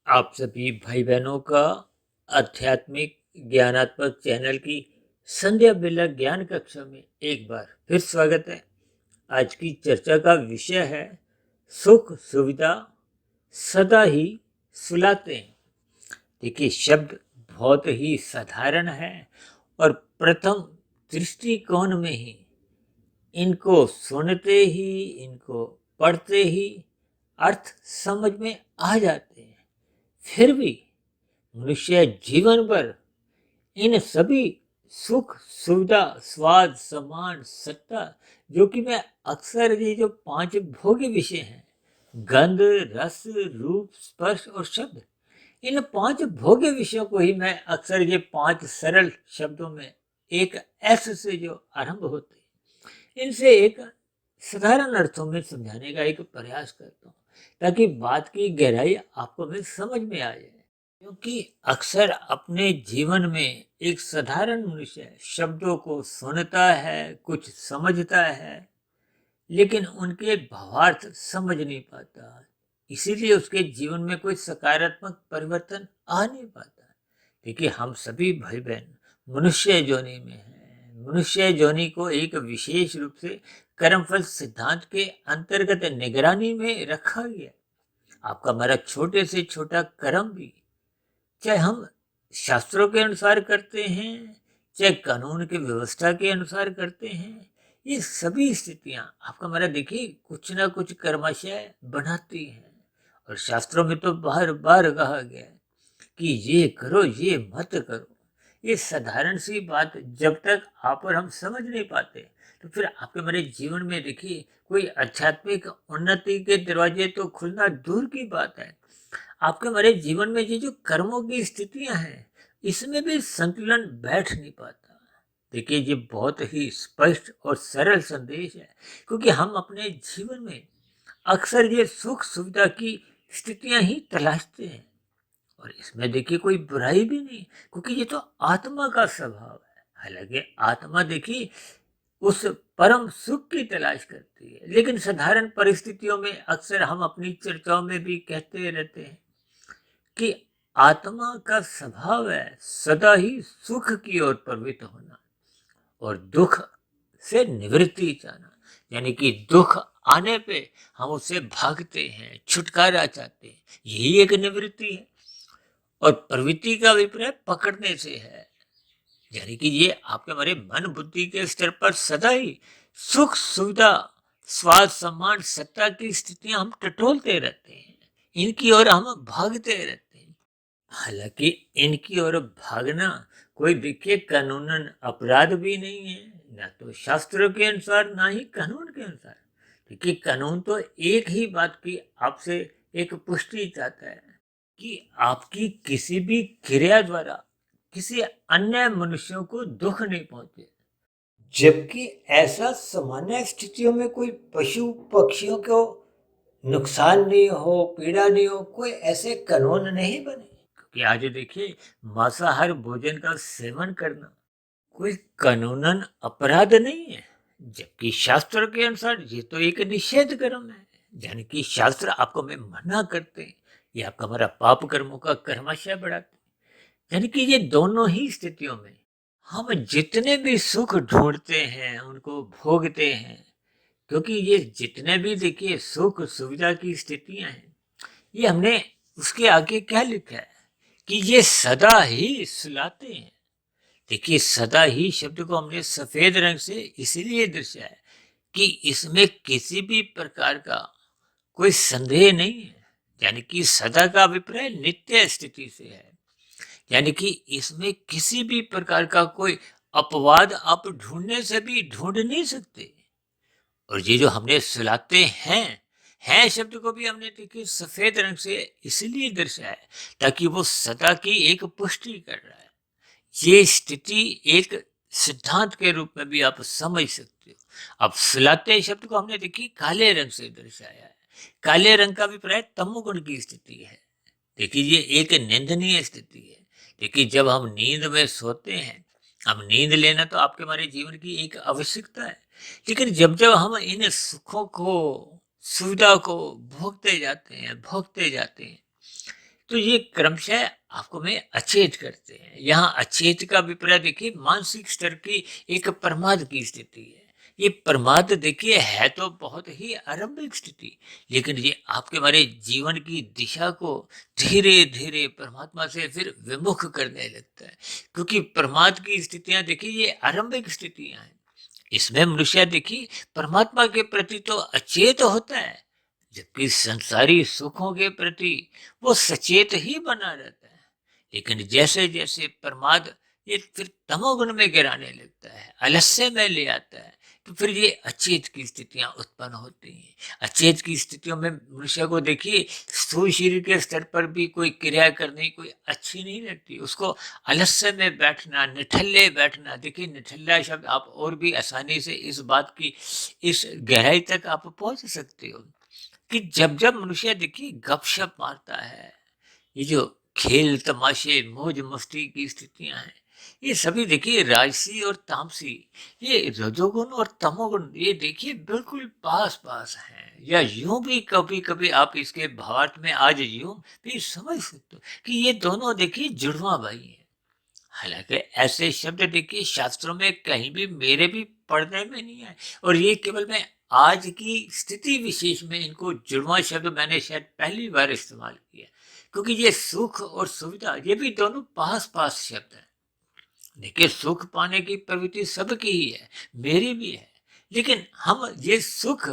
आप सभी भाई बहनों का आध्यात्मिक ज्ञानात्मक चैनल की संध्या बेला ज्ञान कक्षा में एक बार फिर स्वागत है। आज की चर्चा का विषय है सुख सुविधा सदा ही सुलाते हैं। देखिए, शब्द बहुत ही साधारण है और प्रथम दृष्टिकोण में ही इनको सुनते ही इनको पढ़ते ही अर्थ समझ में आ जाते हैं। फिर भी मनुष्य जीवन भर इन सभी सुख सुविधा स्वाद सम्मान सत्ता, जो कि मैं अक्सर ये जो पांच भोग्य विषय हैं, गंध रस रूप स्पर्श और शब्द, इन पांच भोग्य विषयों को ही मैं अक्सर ये पांच सरल शब्दों में एक एस से जो आरंभ होते हैं, इनसे एक साधारण अर्थों में समझाने का एक प्रयास करता हूँ, ताकि बात की गहराई आपको में समझ में आ जाए। क्योंकि अक्सर अपने जीवन में एक साधारण मनुष्य शब्दों को सुनता है, कुछ समझता है, लेकिन उनके भावार्थ समझ नहीं पाता। इसीलिए उसके जीवन में कोई सकारात्मक परिवर्तन आ नहीं पाता। देखिए, हम सभी भाई बहन मनुष्य योनि में हैं। मनुष्य योनि को एक विशेष रूप से कर्मफल सिद्धांत के अंतर्गत निगरानी में रखा गया। आपका हमारा छोटे से छोटा कर्म भी, चाहे हम शास्त्रों के अनुसार करते हैं, चाहे कानून की व्यवस्था के अनुसार करते हैं, ये सभी स्थितियां आपका हमारा देखिए कुछ ना कुछ कर्माशय बनाती हैं। और शास्त्रों में तो बार बार कहा गया है कि ये करो ये मत करो। ये साधारण सी बात जब तक आप और हम समझ नहीं पाते, तो फिर आपके हमारे जीवन में देखिए कोई आध्यात्मिक उन्नति के दरवाजे तो खुलना दूर की बात है। आपके हमारे जीवन में ये जो कर्मों की स्थितियां हैं, इसमें भी संतुलन बैठ नहीं पाता। देखिए, ये बहुत ही स्पष्ट और सरल संदेश है, क्योंकि हम अपने जीवन में अक्सर ये सुख सुविधा की स्थितियां ही तलाशते हैं। और इसमें देखिए कोई बुराई भी नहीं, क्योंकि ये तो आत्मा का स्वभाव है। हालांकि आत्मा देखिए उस परम सुख की तलाश करती है, लेकिन साधारण परिस्थितियों में अक्सर हम अपनी चर्चाओं में भी कहते रहते हैं कि आत्मा का स्वभाव है सदा ही सुख की ओर प्रवृत्त होना और दुख से निवृत्ति चाहना। यानी कि दुख आने पे हम उससे भागते हैं, छुटकारा चाहते हैं, यही एक निवृत्ति है। और प्रवृत्ति का अभिप्राय पकड़ने से है, यानी कि ये आपके हमारे मन बुद्धि के स्तर पर सदा ही सुख सुविधा स्वाद सम्मान सत्ता की स्थितियां हम टटोलते रहते हैं, इनकी ओर हम भागते रहते हैं। हालांकि इनकी ओर भागना कोई देखिए कानूनन अपराध भी नहीं है, ना तो शास्त्रों के अनुसार ना ही कानून के अनुसार। देखिए, कानून तो एक ही बात की आपसे एक पुष्टि चाहता है कि आपकी किसी भी क्रिया द्वारा किसी अन्य मनुष्यों को दुख नहीं पहुंचे। जबकि ऐसा सामान्य स्थितियों में कोई पशु पक्षियों को नुकसान नहीं हो, पीड़ा नहीं हो, कोई ऐसे कानून नहीं बने। क्योंकि आज देखिए, मांसाहार भोजन का सेवन करना कोई कानूनन अपराध नहीं है, जबकि शास्त्र के अनुसार ये तो एक निषेध कर्म है। यानी कि शास्त्र आपको में मना करते हैं, ये आपका हमारा पाप कर्मों का कर्माशय बढ़ाते हैं। यानी कि ये दोनों ही स्थितियों में हम जितने भी सुख ढूंढते हैं उनको भोगते हैं, क्योंकि ये जितने भी देखिए सुख सुविधा की स्थितियां हैं, ये हमने उसके आगे क्या लिखा है कि ये सदा ही सुलाते हैं। देखिए, सदा ही शब्द को हमने सफेद रंग से इसीलिए दर्शाया है कि इसमें किसी भी प्रकार का कोई संदेह नहीं है। यानी कि सदा का अभिप्राय नित्य स्थिति से है, यानी कि इसमें किसी भी प्रकार का कोई अपवाद आप ढूंढने से भी ढूंढ नहीं सकते। और ये जो हमने सुलाते हैं शब्द को भी हमने देखिए सफेद रंग से इसलिए दर्शाया है ताकि वो सदा की एक पुष्टि कर रहा है। ये स्थिति एक सिद्धांत के रूप में भी आप समझ सकते हो। अब सुलाते शब्द को हमने देखिए काले रंग से दर्शाया है। काले रंग का अभिप्राय तमोगुण की स्थिति है। देखिए, ये एक निंदनीय स्थिति है। देखिए, जब हम नींद में सोते हैं, हम नींद लेना तो आपके हमारे जीवन की एक आवश्यकता है, लेकिन जब जब हम इन सुखों को सुविधा को भोगते जाते हैं तो ये क्रमशः आपको में अचेत करते हैं। यहाँ अचेत का अभिप्राय देखिए मानसिक स्तर की एक प्रमाद की स्थिति है। ये प्रमाद देखिए है तो बहुत ही आरंभिक स्थिति, लेकिन ये आपके हमारे जीवन की दिशा को धीरे धीरे परमात्मा से फिर विमुख करने लगता है, क्योंकि प्रमाद की स्थितियां देखिए ये आरंभिक स्थितियां हैं। इसमें मनुष्य देखिए परमात्मा के प्रति तो अचेत होता है, जबकि संसारी सुखों के प्रति वो सचेत ही बना रहता है। लेकिन जैसे जैसे प्रमाद ये फिर तमोगुण में गिराने लगता है, आलस्य में ले आता है, तो फिर ये अचेत की स्थितियां उत्पन्न होती हैं। अचेत की स्थितियों में मनुष्य को देखिए स्थूल शरीर के स्तर पर भी कोई क्रिया करनी कोई अच्छी नहीं लगती, उसको आलस्य में बैठना, निठल्ले बैठना। देखिए निठल्ला शब्द आप और भी आसानी से इस बात की इस गहराई तक आप पहुंच सकते हो कि जब जब मनुष्य देखिए गपशप मारता है, ये जो खेल तमाशे मौज मस्ती की स्थितियां हैं, ये सभी देखिए राजसी और तामसी, ये रजोगुण और तमोगुण, ये देखिए बिल्कुल पास पास हैं। या यूं भी कभी कभी आप इसके भावार्थ में आज यूं भी समझ सकते हो कि ये दोनों देखिए जुड़वा भाई हैं। हालांकि ऐसे शब्द देखिए शास्त्रों में कहीं भी मेरे भी पढ़ने में नहीं आए, और ये केवल मैं आज की स्थिति विशेष में इनको जुड़वा शब्द मैंने शायद पहली बार इस्तेमाल किया, क्योंकि ये सुख और सुविधा ये भी दोनों पास पास शब्द हैं। देखिए सुख पाने की प्रवृत्ति सबकी ही है, मेरी भी है, लेकिन हम ये सुख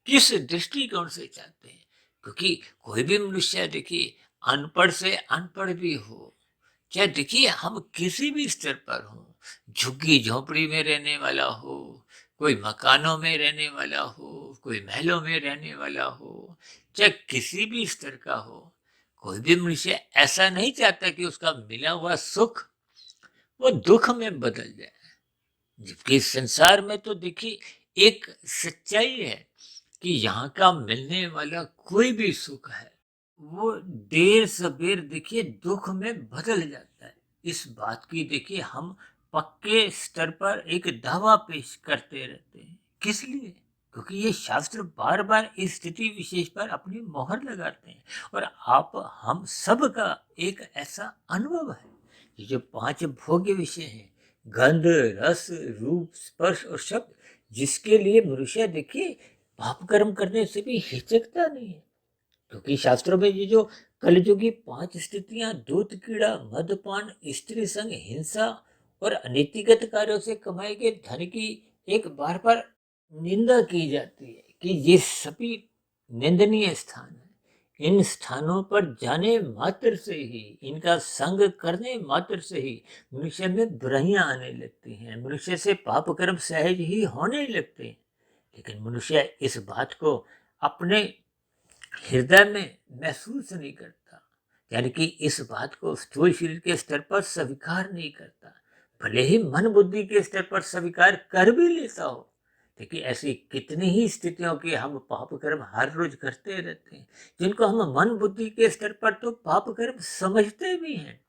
किस दृष्टिकोण से चाहते हैं? क्योंकि कोई भी मनुष्य देखिए अनपढ़ से अनपढ़ भी हो, क्या देखिए हम किसी भी स्तर पर हो, झुग्गी झोपड़ी में रहने वाला हो, कोई मकानों में रहने वाला हो, कोई महलों में रहने वाला हो, चाहे किसी भी स्तर का हो, कोई भी मनुष्य ऐसा नहीं चाहता कि उसका मिला हुआ सुख वो दुख में बदल जाए। जबकि संसार में तो देखिए एक सच्चाई है कि यहाँ का मिलने वाला कोई भी सुख है वो देर सबेर देखिए दुख में बदल जाता है। इस बात की देखिए हम पक्के स्तर पर एक दावा पेश करते रहते हैं। किस लिए? क्योंकि ये शास्त्र बार बार इस स्थिति विशेष पर अपनी मोहर लगाते हैं, और आप हम सब का एक ऐसा अनुभव है। ये जो 5 भोग्य विषय हैं, गंध रस रूप स्पर्श और शब्द, जिसके लिए मनुष्य देखिए पाप कर्म करने से भी हिचकता नहीं है। क्योंकि शास्त्रों में ये जो कलयुगी 5 स्थितियां दूत कीड़ा मदपान स्त्री संग हिंसा और अनैतिकत कार्यों से कमाए गए धन की एक बार बार निंदा की जाती है कि ये सभी निंदनीय स्थान है। इन स्थानों पर जाने मात्र से ही, इनका संग करने मात्र से ही मनुष्य में बुराइयां आने लगती हैं, मनुष्य से पाप कर्म सहज ही होने लगते हैं। लेकिन मनुष्य इस बात को अपने हृदय में महसूस नहीं करता, यानी कि इस बात को स्थूल शरीर के स्तर पर स्वीकार नहीं करता। भले ही मन बुद्धि के स्तर पर स्वीकार कर भी लेता हो, देखिए ऐसी कितनी ही स्थितियों के हम पाप कर्म हर रोज करते रहते हैं, जिनको हम मन बुद्धि के स्तर पर तो पाप कर्म समझते भी हैं।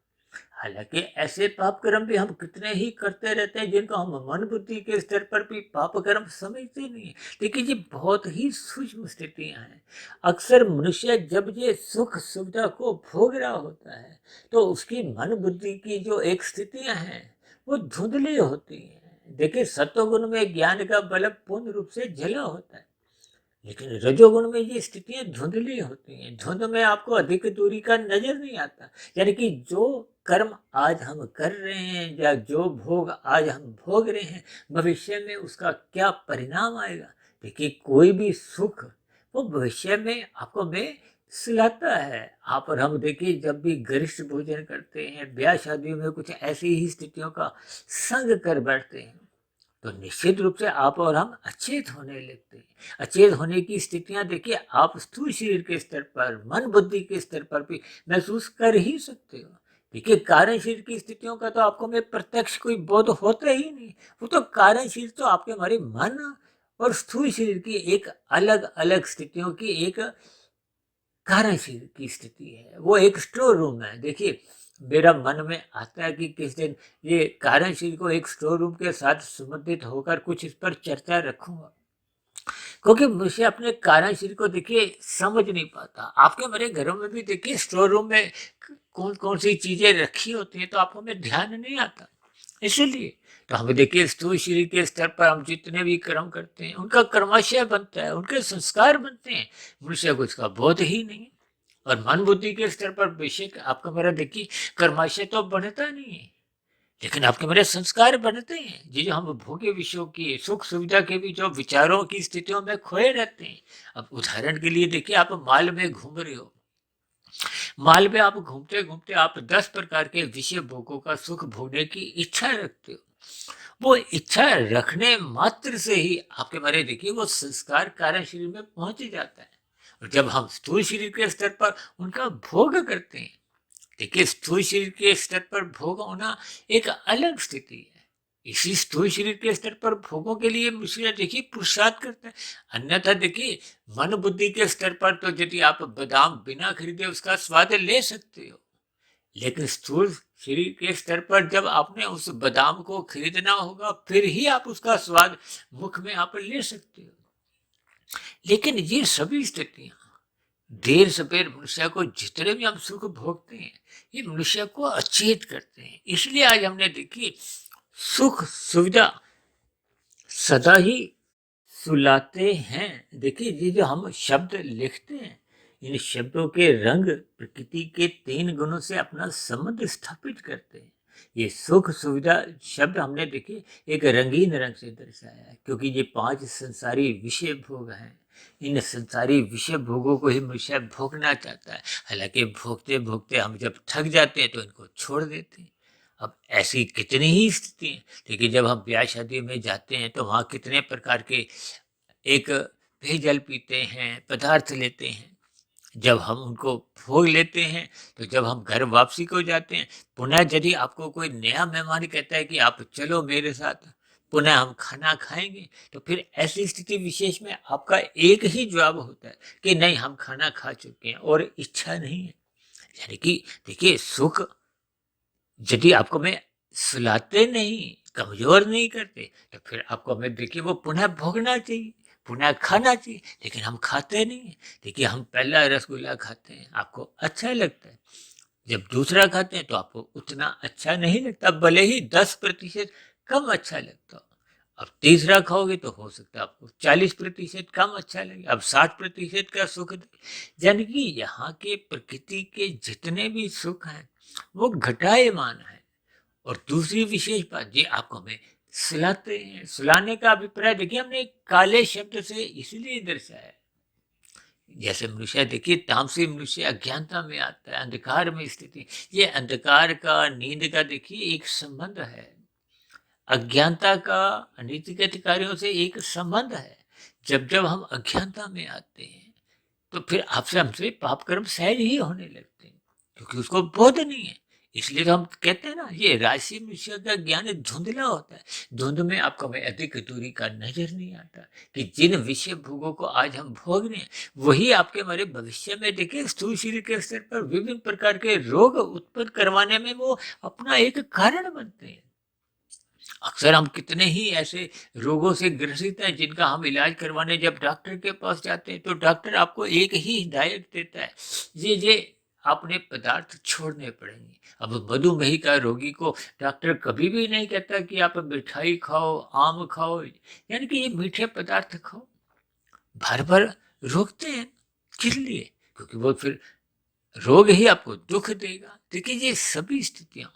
हालांकि ऐसे पाप कर्म भी हम कितने ही करते रहते हैं जिनको हम मन बुद्धि के स्तर पर भी पाप कर्म समझते नहीं है। देखिए ये बहुत ही सूक्ष्म स्थितियां हैं। अक्सर मनुष्य जब ये सुख सुविधा को भोग रहा होता है तो उसकी मन बुद्धि की जो एक स्थितियां हैं वो धुंधली होती हैं। देखिए सत्वगुण में ज्ञान का बल्ब पूर्ण रूप से जला होता है, लेकिन रजोगुण में ये स्थितियां धुंधली होती हैं। धुंध में आपको अधिक दूरी का नजर नहीं आता, यानी कि जो कर्म आज हम कर रहे हैं या जो भोग आज हम भोग रहे हैं, भविष्य में उसका क्या परिणाम आएगा। देखिए कोई भी सुख वो भविष्य में आपको में सुलाता है। आप और हम देखिए जब भी गरिष्ठ भोजन करते हैं, ब्याह शादियों में कुछ ऐसी ही स्थितियों का संग कर बैठते हैं, तो निश्चित रूप से आप और हम अचेत होने लगते हैं। अचेत होने की स्थितियां देखिए आप स्थूल शरीर के स्तर पर मन बुद्धि के स्तर पर भी महसूस कर ही सकते हो। देखिए कारण शरीर की स्थितियों का तो आपको में प्रत्यक्ष कोई बोध होता ही नहीं। वो तो कारण शरीर तो आपके हमारे मन और स्थूल शरीर की एक अलग अलग स्थितियों की एक कारण शरीर की स्थिति है, वो एक स्टोर रूम है। देखिए मेरा मन में आता है कि किस दिन ये कारण शरीर को एक स्टोर रूम के साथ संबंधित होकर कुछ इस पर चर्चा रखूंगा। क्योंकि मनुष्य अपने कारण शरीर को देखिए समझ नहीं पाता। आपके हमारे घरों में भी देखिए स्टोर रूम में कौन कौन सी चीजें रखी होती हैं तो आपको में ध्यान नहीं आता। इसीलिए तो हम देखिए स्थूल शरीर के स्तर पर हम जितने भी कर्म करते हैं उनका कर्माशय बनता है, उनके संस्कार बनते हैं। मनुष्य को इसका बोध ही नहीं है। और मन बुद्धि के स्तर पर बेशक आपका मेरा देखिए कर्माशय तो बनता नहीं है, लेकिन आपके मेरे संस्कार बनते हैं। ये जो हम भोग्य विषयों की सुख सुविधा के भी जो विचारों की स्थितियों में खोए रहते हैं। अब उदाहरण के लिए देखिए आप माल में घूम रहे हो, माल में आप घूमते घूमते आप 10 प्रकार के विषय भोगों का सुख भोगने की इच्छा रखते हो। वो इच्छा रखने मात्र से ही आपके मारे देखिए वो संस्कार कारण शरीर में पहुंच जाता है। और जब हम स्थूल शरीर के स्तर पर उनका भोग करते हैं, देखिए स्थूल शरीर के स्तर पर भोग होना एक अलग स्थिति है। इसी स्थूल शरीर के स्तर पर भोगों के लिए मनुष्य देखिए पुरुषार्थ करता है। अन्यथा देखिए मन बुद्धि के स्तर पर तो यदि आप बादाम बिना खरीदे उसका स्वाद ले सकते हो, लेकिन स्थूल शरीर के स्तर पर जब आपने उस बादाम को खरीदना होगा फिर ही आप उसका स्वाद मुख में आप ले सकते हो। लेकिन ये सभी स्थितियां देर सवेर मनुष्य को जितने भी हम सुख भोगते हैं ये मनुष्य को अचेत करते हैं। इसलिए आज हमने देखी सुख सुविधा सदा ही सुलाते हैं। देखिए ये जो हम शब्द लिखते हैं इन शब्दों के रंग प्रकृति के 3 गुणों से अपना संबंध स्थापित करते हैं। ये सुख सुविधा शब्द हमने देखिए एक रंगीन रंग से दर्शाया है, क्योंकि ये 5 संसारी विषय भोग हैं। इन संसारी विषय भोगों को ही मनुष्य भोगना चाहता है। हालांकि भोगते भोगते हम जब थक जाते हैं तो इनको छोड़ देते हैं। अब ऐसी कितनी ही स्थिति है। देखिए जब हम ब्याह शादी में जाते हैं तो वहाँ कितने प्रकार के एक पेयजल पीते हैं, पदार्थ लेते हैं। जब हम उनको भोग लेते हैं तो जब हम घर वापसी को जाते हैं, पुनः यदि आपको कोई नया मेहमान कहता है कि आप चलो मेरे साथ पुनः हम खाना खाएंगे, तो फिर ऐसी स्थिति विशेष में आपका एक ही जवाब होता है कि नहीं हम खाना खा चुके हैं और इच्छा नहीं है। यानी कि देखिए सुख यदि आपको मैं सुलाते नहीं, कमजोर नहीं करते, तो फिर आपको हमें देखिए वो पुनः भोगना चाहिए, पुनः खाना चाहिए, लेकिन हम खाते नहीं है। देखिए हम पहला रसगुल्ला खाते हैं आपको अच्छा लगता है, जब दूसरा खाते हैं तो आपको उतना अच्छा नहीं लगता, भले ही 10% कम अच्छा लगता हो। अब तीसरा खाओगे तो हो सकता है आपको 40% कम अच्छा लगे, अब 60% का सुख दे। यानी कि यहाँ के प्रकृति के जितने भी सुख हैं वो घटायमान है। और दूसरी विशेष बात ये आपको हमें सुलाते हैं। सुलाने का अभिप्राय देखिए हमने काले शब्द से इसलिए दर्शाया है। जैसे मनुष्य देखिए तामसी मनुष्य अज्ञानता में आता है, अंधकार में स्थिति। ये अंधकार का नींद का देखिए एक संबंध है, अज्ञानता का अनैतिक कार्यों से एक संबंध है। जब जब हम अज्ञानता में आते हैं तो फिर आपसे हमसे पाप कर्म सहज ही होने लगते हैं, क्योंकि उसको बोध नहीं है। इसलिए तो हम कहते हैं ना ये राशि मनुष्य का ज्ञान धुंधला होता है। धुंध में आपको हमें अधिक दूरी का नजर नहीं आता कि जिन विषय भोगों को आज हम भोग रहे हैं वही आपके हमारे भविष्य में देखिए स्थूल शरीर के स्तर पर विभिन्न प्रकार के रोग उत्पन्न करवाने में वो अपना एक कारण बनते हैं। अक्सर हम कितने ही ऐसे रोगों से ग्रसित हैं जिनका हम इलाज करवाने जब डॉक्टर के पास जाते हैं तो डॉक्टर आपको एक ही हिदायत देता है, ये आपने पदार्थ छोड़ने पड़ेंगे। अब मधुमेह का रोगी को डॉक्टर कभी भी नहीं कहता कि आप मिठाई खाओ, आम खाओ, यानी कि ये मीठे पदार्थ खाओ। भर भर रोकते हैं, किस लिए? क्योंकि वो फिर रोग ही आपको दुख देगा। देखिए ये सभी स्थितियां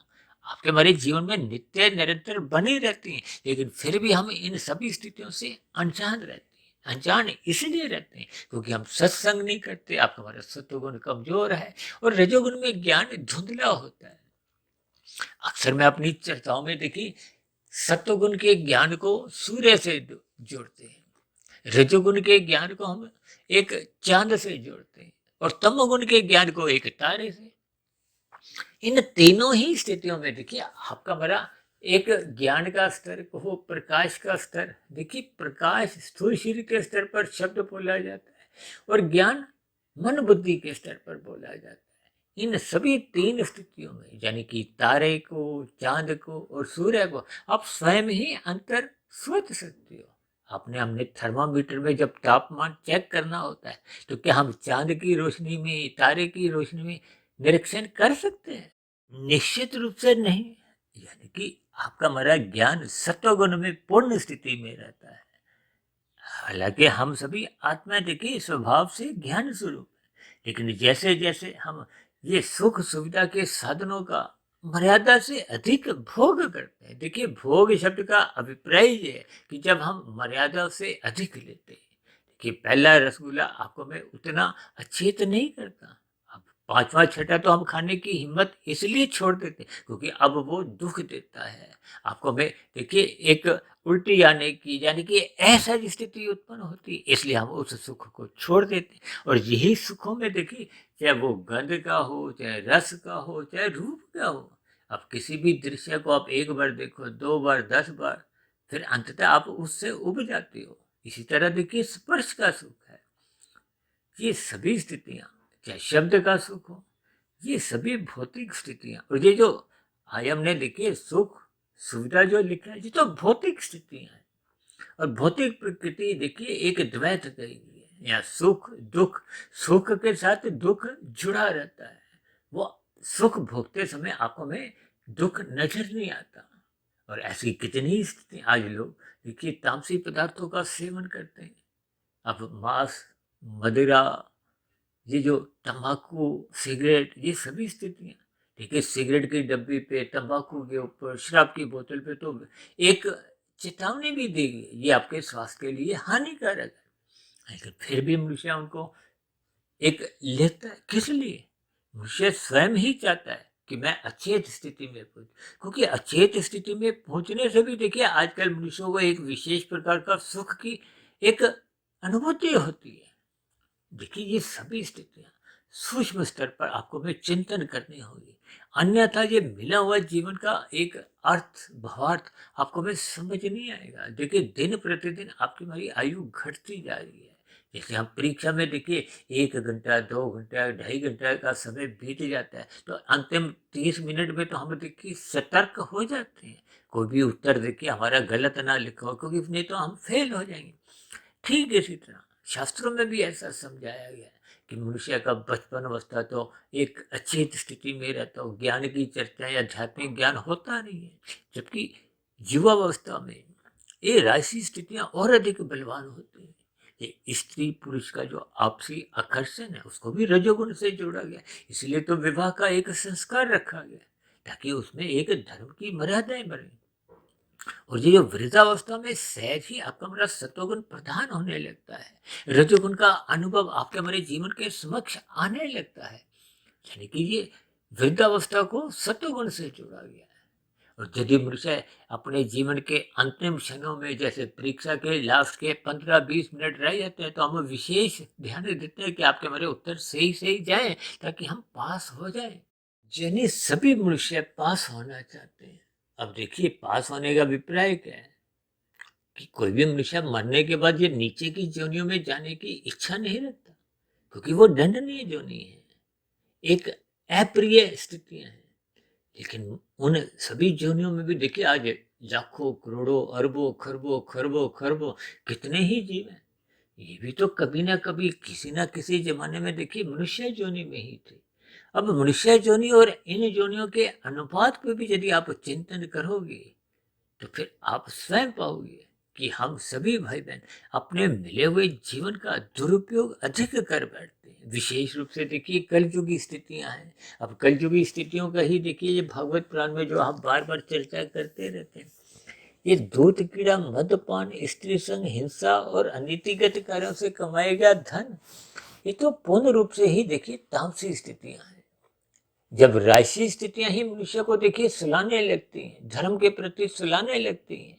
आपके हमारे जीवन में नित्य निरंतर बनी रहती हैं, लेकिन फिर भी हम इन सभी स्थितियों से अनजान रहते हैं। अनजान इसलिए रहते हैं क्योंकि हम सत्संग नहीं करते। आपका हमारा सत्वगुण कमजोर है और रजोगुण में ज्ञान धुंधला होता है। अक्सर मैं अपनी चर्चाओं में देखी सत्वगुण के ज्ञान को सूर्य से जोड़ते हैं, रजोगुण के ज्ञान को हम एक चांद से जोड़ते हैं और तमोगुण के ज्ञान को एक तारे से। इन तीनों ही स्थितियों में देखिए आपका मेरा एक ज्ञान का स्तर हो, प्रकाश का स्तर। देखिए प्रकाश स्थूल शरीर के स्तर पर शब्द बोला जाता है और ज्ञान मन बुद्धि के स्तर पर बोला जाता है। इन सभी 3 स्थितियों में यानी कि तारे को, चांद को और सूर्य को आप स्वयं ही अंतर सोच सकते हो। आपने हमने थर्मामीटर में जब तापमान चेक करना होता है तो क्या हम चांद की रोशनी में, तारे की रोशनी में निरीक्षण कर सकते हैं? निश्चित रूप से नहीं। यानी कि आपका हमारा ज्ञान सत्वगुण में पूर्ण स्थिति में रहता है। हालांकि हम सभी आत्मा देखिए स्वभाव से ज्ञान स्वरूप है, लेकिन जैसे जैसे हम ये सुख सुविधा के साधनों का मर्यादा से अधिक भोग करते हैं, देखिए भोग शब्द का अभिप्राय ये है कि जब हम मर्यादा से अधिक लेते हैं कि पहला रसगुल्ला आपको में उतना अचेत नहीं करता, अब पांचवा छठा तो हम खाने की हिम्मत इसलिए छोड़ देते क्योंकि अब वो दुख देता है आपको में। देखिए एक उल्टी आने की यानी कि ऐसा स्थिति उत्पन्न होती है, इसलिए हम उस सुख को छोड़ देते हैं। और यही सुखों में देखिए चाहे वो गंध का हो, चाहे रस का हो, चाहे रूप का हो, अब किसी भी दृश्य को आप एक बार देखो, 2 बार, 10 बार, फिर अंततः आप उससे उब जाते हो। इसी तरह देखिए स्पर्श का सुख है, ये सभी स्थितियां, चाहे शब्द का सुख हो, ये सभी भौतिक स्थितियां। और ये जो आयम ने देखिए सुख सुविधा जो लिखा है, ये तो भौतिक स्थितियां हैं। और भौतिक प्रकृति देखिए एक द्वैत कही गई है, यहाँ सुख दुख, सुख के साथ दुख जुड़ा रहता है। वो सुख भोगते समय आंखों में दुख नजर नहीं आता। और ऐसी कितनी स्थिति आज लोग देखिए तामसी पदार्थों का सेवन करते हैं। अब मांस, मदिरा, ये जो तंबाकू, सिगरेट, ये सभी स्थितियां, देखिए सिगरेट की डब्बी पे, तंबाकू के ऊपर, शराब की बोतल पे तो एक चेतावनी भी दी गई है, ये आपके स्वास्थ्य के लिए हानिकारक है। लेकिन फिर भी मनुष्य उनको एक लेता है, किस लिए? मनुष्य स्वयं ही चाहता है कि मैं अचेत स्थिति में पहुंच, क्योंकि अचेत स्थिति में पहुंचने से भी देखिए आजकल मनुष्यों को एक विशेष प्रकार का सुख की एक अनुभूति होती है। देखिए ये सभी स्थितियां सूक्ष्म स्तर पर आपको में चिंतन करनी होगी, अन्यथा ये मिला हुआ जीवन का एक अर्थ भावार्थ आपको में समझ नहीं आएगा। देखिए दिन प्रतिदिन आपकी हमारी आयु घटती जा रही है। जैसे हम परीक्षा में देखिए 1 घंटा, 2 घंटा, 2.5 घंटा का समय बीत जाता है तो अंतिम 30 मिनट में तो हम देखिए सतर्क हो जाते हैं, कोई भी उत्तर देखिए हमारा गलत ना लिखा हो, क्योंकि नहीं तो हम फेल हो जाएंगे। ठीक इसी तरह शास्त्रों में भी ऐसा समझाया गया है कि मनुष्य का बचपन अवस्था तो एक अच्छी स्थिति में रहता हो, ज्ञान की चर्चा या आध्यात्मिक ज्ञान होता नहीं है, जबकि युवावस्था में ये राशि स्थितियां और अधिक बलवान होती हैं। ये स्त्री पुरुष का जो आपसी आकर्षण है उसको भी रजोगुण से जोड़ा गया, इसलिए तो विवाह का एक संस्कार रखा गया ताकि उसमें एक धर्म की मर्यादाएं बने। और ये जो वृद्धावस्था में सहज ही आपका हमारा सत्वगुण प्रधान होने लगता है, रजोगुण का अनुभव आपके हमारे जीवन के समक्ष आने लगता है। यानी कि ये वृद्धावस्था को सत्वगुण से जोड़ा गया है। और यदि मनुष्य अपने जीवन के अंतिम क्षणों में जैसे परीक्षा के लास्ट के 15-20 मिनट रह जाते हैं तो हम विशेष ध्यान देते हैं कि आपके हमारे उत्तर सही सही जाए ताकि हम पास हो जाए। यानी सभी मनुष्य पास होना चाहते हैं। अब देखिए पास होने का अभिप्राय क्या है कि कोई भी मनुष्य मरने के बाद ये नीचे की जोनियों में जाने की इच्छा नहीं रखता, क्योंकि वो दंडनीय जोनी है, एक अप्रिय स्थितियां हैं। लेकिन उन सभी जोनियों में भी देखिए आज लाखों करोड़ों अरबों खरबों खरबों खरबों कितने ही जीव हैं, ये भी तो कभी ना कभी किसी ना किसी जमाने में देखिए मनुष्य जोनी में ही थे। अब मनुष्य जोनी और इन जोनियों के अनुपात पे भी यदि आप चिंतन करोगे तो फिर आप स्वयं पाओगे कि हम सभी भाई बहन अपने मिले हुए जीवन का दुरुपयोग अधिक कर बैठते हैं। विशेष रूप से देखिए कलयुगी स्थितियां हैं। अब कलयुगी स्थितियों का ही देखिए ये भागवत पुराण में जो हम बार बार चर्चा करते रहते हैं, ये दूध कीड़ा, मदपान, स्त्री संग, हिंसा और अनीतिगत कार्यों से कमाया गया धन, ये तो पूर्ण रूप से ही देखिए तामसी स्थितियां हैं। जब राशि स्थितियां ही मनुष्य को देखिए सुलाने लगती हैं, धर्म के प्रति सुलाने लगती हैं।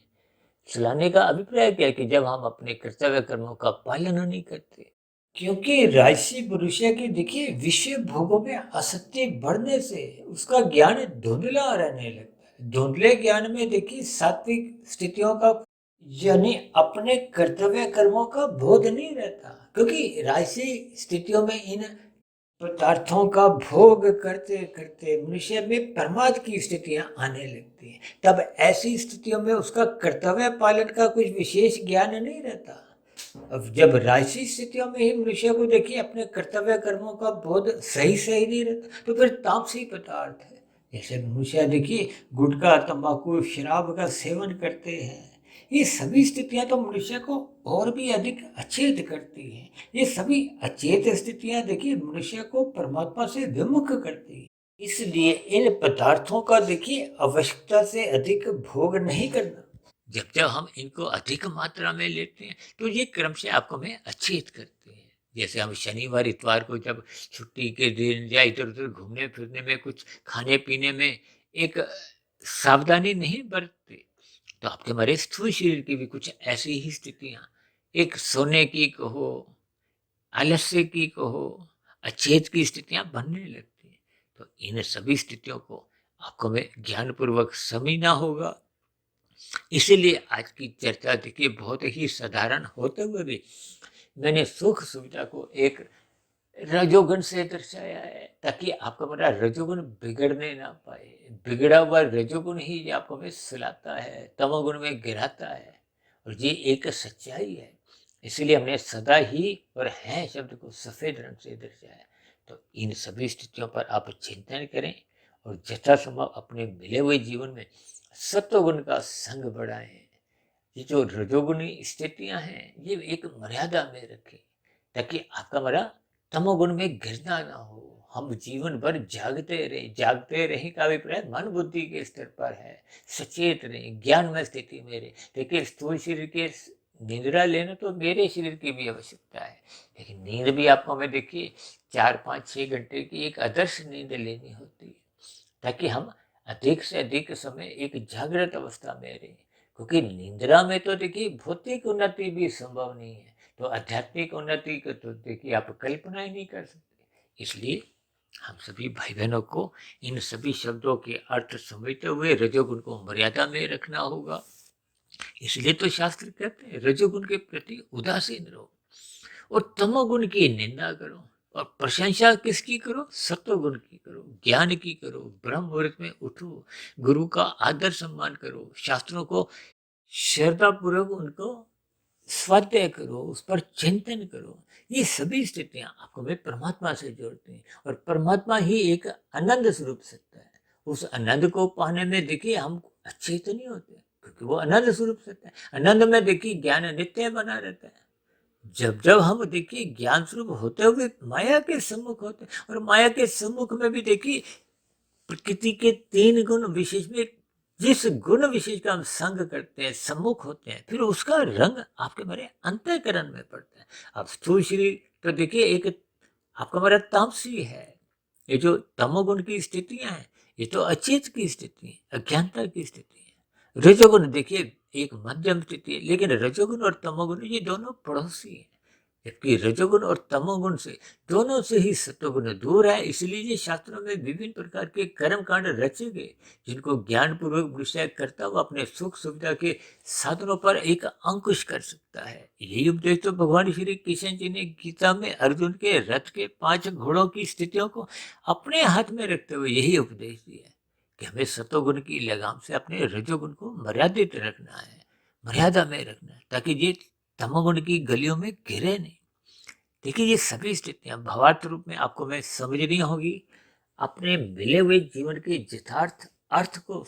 सुलाने का अभिप्राय क्या है कि जब हम अपने कर्तव्य कर्मों का पालन नहीं करते, क्योंकि राशि मनुष्य की देखिए विषय भोगों में आसक्ति बढ़ने से उसका ज्ञान धुंधला रहने लगता है। धुंधले ज्ञान में देखिए सात्विक स्थितियों का यानी अपने कर्तव्य कर्मों का बोध नहीं रहता, क्योंकि राशि स्थितियों में इन पदार्थों का भोग करते करते मनुष्य में प्रमाद की स्थितियां आने लगती हैं। तब ऐसी स्थितियों में उसका कर्तव्य पालन का कुछ विशेष ज्ञान नहीं रहता। अब जब राशि स्थितियों में ही मनुष्य को देखिए अपने कर्तव्य कर्मों का बोध सही सही नहीं रहता, तो फिर तामसी पदार्थ है। जैसे मनुष्य देखिए गुटखा, तंबाकू, शराब का सेवन करते हैं। ये सभी स्थितियां तो मनुष्य को और भी अधिक अचेत करती हैं। ये सभी अचेत स्थितियां देखिए मनुष्य को परमात्मा से विमुख करती है। इसलिए इन पदार्थों का देखिए आवश्यकता से अधिक भोग नहीं करना। जब जब हम इनको अधिक मात्रा में लेते हैं तो ये क्रमशः आपको हमें अचेत करते हैं। जैसे हम शनिवार इतवार को जब छुट्टी के दिन या इधर उधर घूमने फिरने में कुछ खाने पीने में एक सावधानी नहीं बरतते, तो आपके हमारे स्थूल शरीर की भी कुछ ऐसी ही स्थितियां, एक सोने की कहो, आलस्य की कहो, अचेत की स्थितियां बनने लगती हैं। तो इन सभी स्थितियों को आपको में ज्ञानपूर्वक समझना होगा। इसीलिए आज की चर्चा देखिए बहुत ही साधारण होते हुए भी मैंने सुख सुविधा को एक रजोगुण से दर्शाया है, ताकि आपका मेरा रजोगुण बिगड़ने ना पाए। बिगड़ा हुआ रजोगुण ही आपको में सुलाता है, तमोगुण में गिराता है, और ये एक सच्चाई है। इसलिए हमने सदा ही और है शब्द को सफेद रंग से दर्शाया। तो इन सभी स्थितियों पर आप चिंतन करें और यथासंभव अपने मिले हुए जीवन में सत्वगुण का संग बढ़ाएं। ये जो रजोगुणी स्थितियां हैं ये एक मर्यादा में रखें, ताकि आपका हमारा तमोगुण में गिरना ना हो। हम जीवन भर जागते रहे का अभिप्राय मन बुद्धि के स्तर पर है। सचेत रहे, ज्ञान में स्थिति में रहे। देखिए स्थूल शरीर के निद्रा लेना तो मेरे शरीर की भी आवश्यकता है, लेकिन नींद भी आपको हमें देखिए 4 5 6 घंटे की एक आदर्श नींद लेनी होती है, ताकि हम अधिक से अधिक समय एक जागृत अवस्था में रहें। क्योंकि निंद्रा में तो देखिए भौतिक उन्नति भी संभव नहीं है, तो आध्यात्मिक उन्नति को तो देखिए आप कल्पना ही नहीं कर सकते। इसलिए हम सभी भाई बहनों को इन सभी शब्दों के अर्थ समझते हुए रजोगुण को मर्यादा में रखना होगा। इसलिए तो शास्त्र कहते हैं रजोगुण के प्रति उदासीन रहो और तमोगुण की निंदा करो, और प्रशंसा किसकी करो? सत्वगुण की करो, ज्ञान की करो, ब्रह्म मुहूर्त में उठो, गुरु का आदर सम्मान करो, शास्त्रों को श्रद्धा पूर्वक उनको स्वाध्याय करो, उस पर चिंतन करो। ये सभी स्थितियां आपको वे परमात्मा से जोड़ती हैं, और परमात्मा ही एक आनंद स्वरूप सत्ता है। उस आनंद को पाने में देखिए हम अचेत नहीं होते, क्योंकि वो आनंद स्वरूप सत्ता है। आनंद में देखिए ज्ञान नित्य बना रहता है। जब जब हम देखिए ज्ञान स्वरूप होते हुए माया के सम्मुख होते हैं, और माया के सम्मुख में भी देखिए प्रकृति के 3 गुण विशेष में जिस गुण विशेष का हम संग करते हैं, सम्मुख होते हैं, फिर उसका रंग आपके मेरे अंतःकरण में पड़ता है। अब स्थूल शरीर तो देखिए एक आपका मेरा तामसी है। ये जो तमोगुण की स्थितियां हैं ये तो अचेत की स्थिति है, अज्ञानता की स्थिति है। रजोगुण देखिए एक मध्यम स्थिति है, लेकिन रजोगुण और तमोगुण ये दोनों पड़ोसी हैं। जबकि रजोगुण और तमोगुण से दोनों से ही सत्वगुण दूर है। इसलिए ये शास्त्रों में विभिन्न प्रकार के कर्म कांड रचे गए, जिनको ज्ञान पूर्वक विषय करता हुआ अपने सुख सुविधा के साधनों पर एक अंकुश कर सकता है। यही उपदेश तो भगवान श्री कृष्ण जी ने गीता में अर्जुन के रथ के 5 घोड़ों की स्थितियों को अपने हाथ में रखते हुए यही उपदेश दिया है कि हमें सत्वगुण की लगाम से अपने रजोगुण को मर्यादित रखना है, मर्यादा में रखना है, ताकि ये तमोगुण की गलियों में गिरे नहीं। देखिए ये सभी स्थितियां भावार्थ रूप में आपको मैं समझनी होगी। अपने मिले हुए जीवन के यथार्थ अर्थ को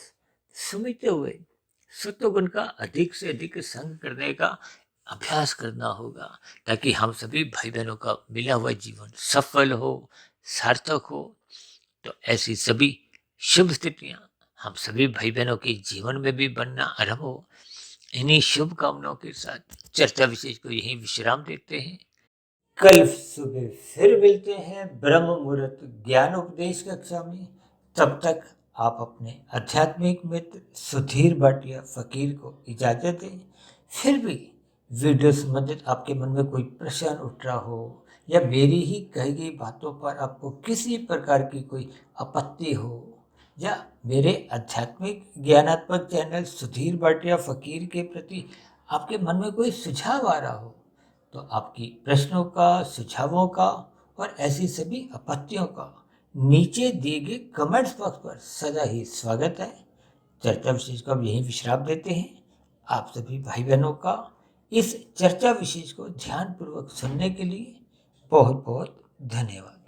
समझते हुए सत्वगुण का अधिक से अधिक संग करने का अभ्यास करना होगा, ताकि हम सभी भाई बहनों का मिला हुआ जीवन सफल हो, सार्थक हो। तो ऐसी सभी शुभ स्थितियां हम सभी भाई बहनों के जीवन में भी बनना आरंभ हो। इन्हीं शुभ कामनाओं के साथ चर्चा विशेष को यही विश्राम देते हैं। कल सुबह फिर मिलते हैं ब्रह्म मुहूर्त ज्ञान उपदेश कक्षा में। तब तक आप अपने आध्यात्मिक मित्र सुधीर भाटिया फकीर को इजाजत दें। फिर भी वीडियो संबंधित आपके मन में कोई प्रश्न उठ रहा हो, या मेरी ही कही गई बातों पर आपको किसी प्रकार की कोई आपत्ति हो, या मेरे आध्यात्मिक ज्ञानात्मक चैनल सुधीर भाटिया फकीर के प्रति आपके मन में कोई सुझाव आ रहा हो, तो आपकी प्रश्नों का, सुझावों का और ऐसी सभी आपत्तियों का नीचे दिए गए कमेंट्स बॉक्स पर सदा ही स्वागत है। चर्चा विशेष को अब यहीं विश्राम देते हैं। आप सभी भाई बहनों का इस चर्चा विशेष को ध्यानपूर्वक सुनने के लिए बहुत बहुत धन्यवाद।